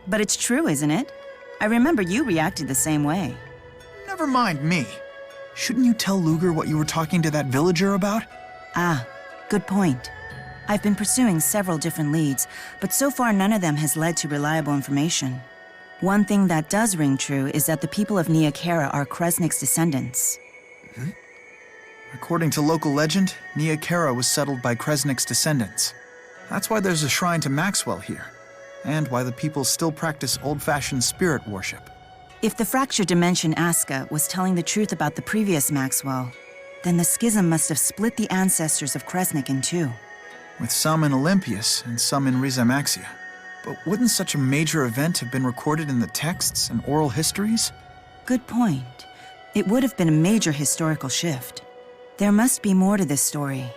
But it's true, isn't it? I remember you reacted the same way. Never mind me. Shouldn't you tell Luger what you were talking to that villager about? Ah, good point. I've been pursuing several different leads, but so far none of them has led to reliable information. One thing that does ring true is that the people of Neokera are Kresnik's descendants. According to local legend, Neokera was settled by Kresnik's descendants. That's why there's a shrine to Maxwell here, and why the people still practice old-fashioned spirit worship. If the fractured dimension Aska was telling the truth about the previous Maxwell, then the schism must have split the ancestors of Kresnik in two. With some in Olympias and some in Rizamaxia. But wouldn't such a major event have been recorded in the texts and oral histories? Good point. It would have been a major historical shift. There must be more to this story.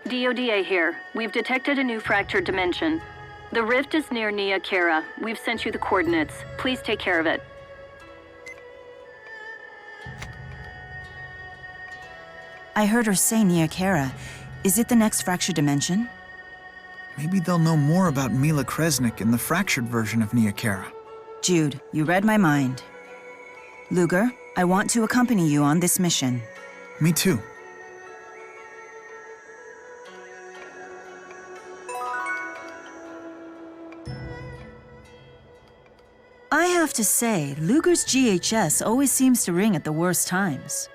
DODA here. We've detected a new fractured dimension. The rift is near Nia Kara. We've sent you the coordinates. Please take care of it. I heard her say Nia Kara. Is it the next fractured dimension? Maybe they'll know more about Mila Kresnik in the fractured version of Nia Kara. Jude, you read my mind. Luger, I want to accompany you on this mission. Me too. I have to say, Luger's GHS always seems to ring at the worst times.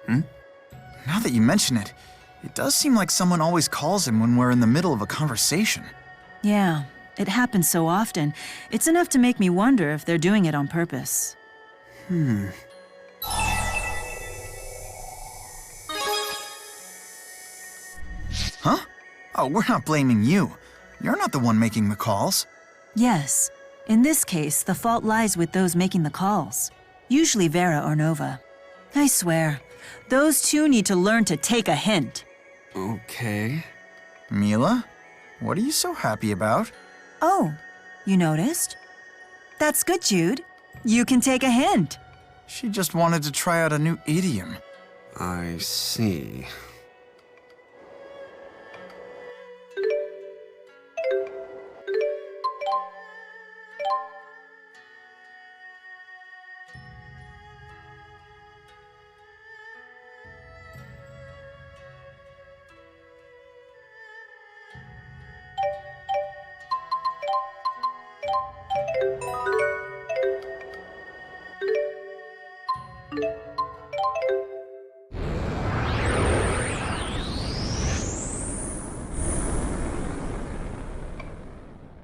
Now that you mention it, it does seem like someone always calls him when we're in the middle of a conversation. Yeah, it happens so often. It's enough to make me wonder if they're doing it on purpose. Huh? Oh, we're not blaming you. You're not the one making the calls. Yes. In this case, the fault lies with those making the calls. Usually Vera or Nova. I swear, those two need to learn to take a hint. Okay. Mila? What are you so happy about? Oh, you noticed? That's good, Jude. You can take a hint. She just wanted to try out a new idiom. I see.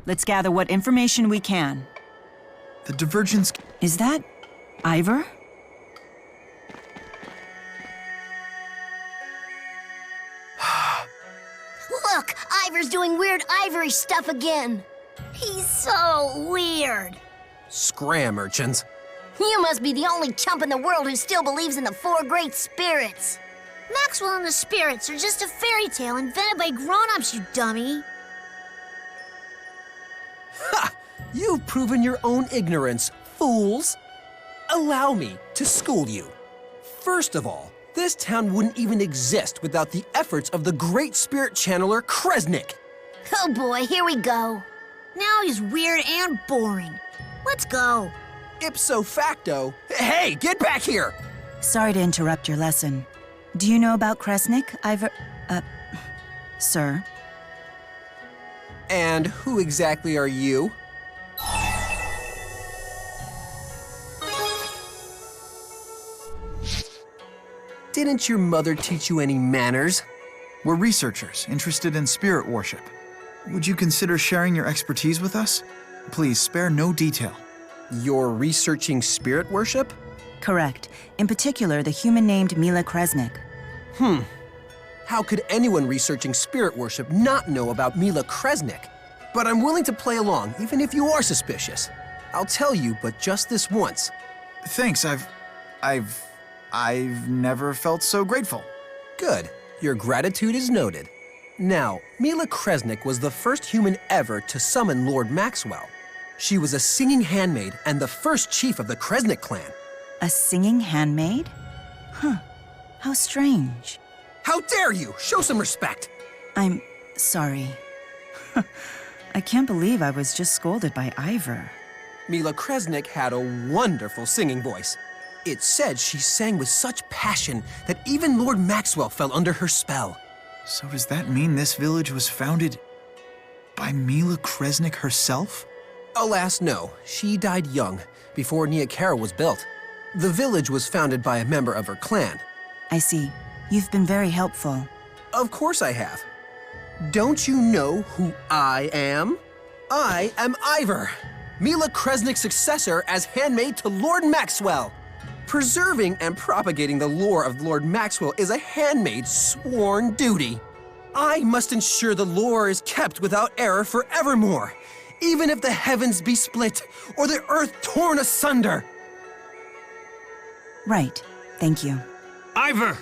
Let's gather what information we can. The divergence... Is that Ivor? Look, Ivor's doing weird Ivory stuff again. He's so weird. Scram, urchins. You must be the only chump in the world who still believes in the four great spirits. Maxwell and the spirits are just a fairy tale invented by grown-ups, you dummy. Ha! You've proven your own ignorance, fools. Allow me to school you. First of all, this town wouldn't even exist without the efforts of the great spirit channeler Kresnik. Oh boy, here we go. Now he's weird and boring. Let's go. Ipso facto, hey, get back here! Sorry to interrupt your lesson. Do you know about Kresnik, Ivor? Sir? And who exactly are you? Didn't your mother teach you any manners? We're researchers interested in spirit worship. Would you consider sharing your expertise with us? Please spare no detail. You're researching spirit worship? Correct. In particular, the human named Mila Kresnik. How could anyone researching spirit worship not know about Mila Kresnik? But I'm willing to play along, even if you are suspicious. I'll tell you, but just this once. Thanks, I've never felt so grateful. Good. Your gratitude is noted. Now, Mila Kresnik was the first human ever to summon Lord Maxwell. She was a singing handmaid and the first chief of the Kresnik clan. A singing handmaid? Huh. How strange. How dare you! Show some respect! I'm sorry. I can't believe I was just scolded by Ivor. Mila Kresnik had a wonderful singing voice. It's said she sang with such passion that even Lord Maxwell fell under her spell. So does that mean this village was founded by Mila Kresnik herself? Alas, no. She died young, before Nia Kara was built. The village was founded by a member of her clan. I see. You've been very helpful. Of course I have. Don't you know who I am? I am Ivor, Mila Kresnik's successor as handmaid to Lord Maxwell. Preserving and propagating the lore of Lord Maxwell is a handmaid's sworn duty. I must ensure the lore is kept without error forevermore, even if the heavens be split or the earth torn asunder. Right. Thank you. Ivor!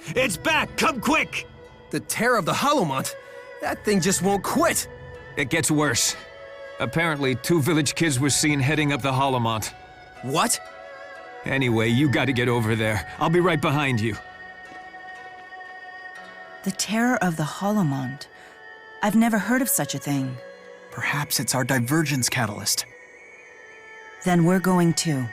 It's back! Come quick! The terror of the Hollowmont? That thing just won't quit. It gets worse. Apparently, 2 village kids were seen heading up the Holomont. What? Anyway, you gotta get over there. I'll be right behind you. The terror of the Holomont. I've never heard of such a thing. Perhaps it's our divergence catalyst. Then we're going too.